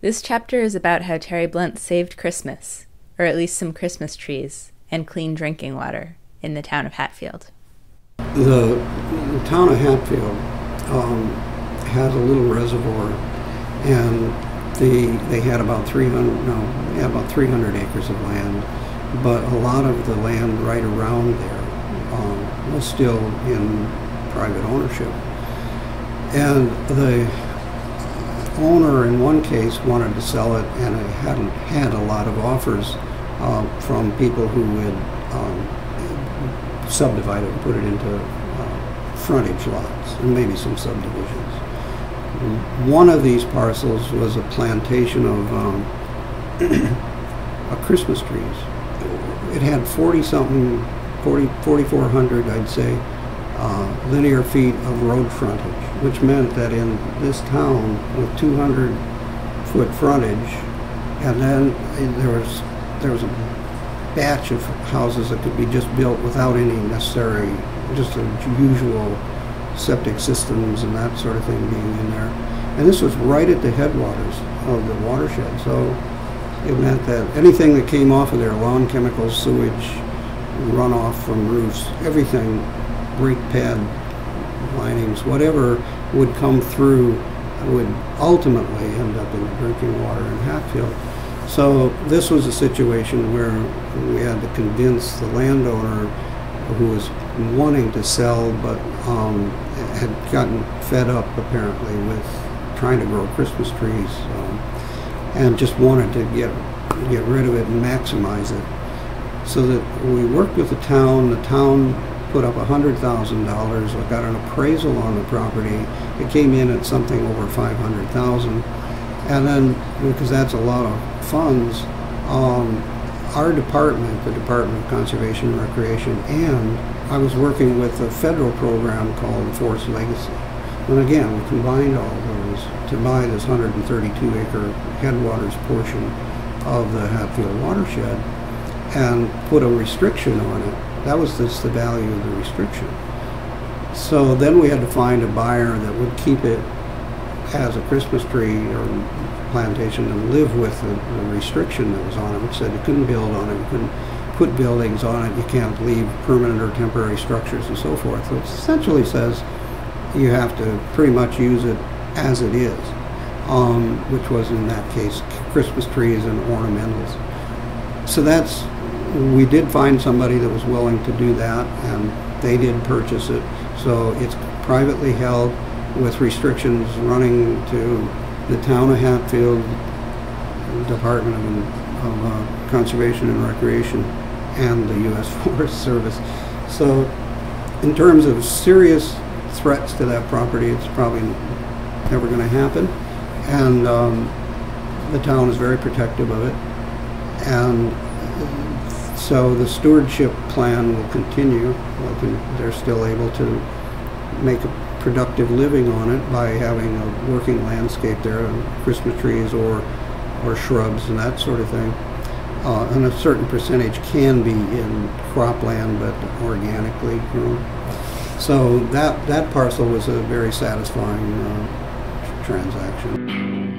This chapter is about how Terry Blunt saved Christmas, or at least some Christmas trees, and clean drinking water in the town of Hatfield. The town of Hatfield has a little reservoir, and they had about 300 acres of land, but a lot of the land right around there was still in private ownership. And the owner in one case wanted to sell it, and it hadn't had a lot of offers from people who would subdivide it and put it into frontage lots and maybe some subdivisions. One of these parcels was a plantation of Christmas trees. It had 4,400, I'd say, linear feet of road frontage, which meant that in this town with 200-foot frontage, and then there was a batch of houses that could be just built without any necessary, just the usual septic systems and that sort of thing being in there. And this was right at the headwaters of the watershed, so it meant that anything that came off of there, lawn chemicals, sewage, runoff from roofs, everything, brake pad linings, whatever would come through would ultimately end up in the drinking water in Hatfield. So this was a situation where we had to convince the landowner, who was wanting to sell but had gotten fed up apparently with trying to grow Christmas trees and just wanted to get rid of it and maximize it. So that we worked with the town. The town put up $100,000. We got an appraisal on the property. It came in at something over $500,000. And then, because that's a lot of funds, our department, the Department of Conservation and Recreation, and I was working with a federal program called Forest Legacy. And again, we combined all those to buy this 132-acre headwaters portion of the Hatfield watershed and put a restriction on it. That was just the value of the restriction. So then we had to find a buyer that would keep it as a Christmas tree or plantation and live with the restriction that was on it, which said you couldn't build on it, you couldn't put buildings on it, you can't leave permanent or temporary structures and so forth. So it essentially says you have to pretty much use it as it is, which was in that case Christmas trees and ornamentals. So we did find somebody that was willing to do that, and they did purchase it. So it's privately held with restrictions running to the town of Hatfield, Department of Conservation and Recreation, and the U.S. Forest Service. So in terms of serious threats to that property, it's probably never going to happen. And the town is very protective of it. And so the stewardship plan will continue. They're still able to make a productive living on it by having a working landscape there, Christmas trees or shrubs and that sort of thing. And a certain percentage can be in cropland, but organically grown. So that parcel was a very satisfying transaction.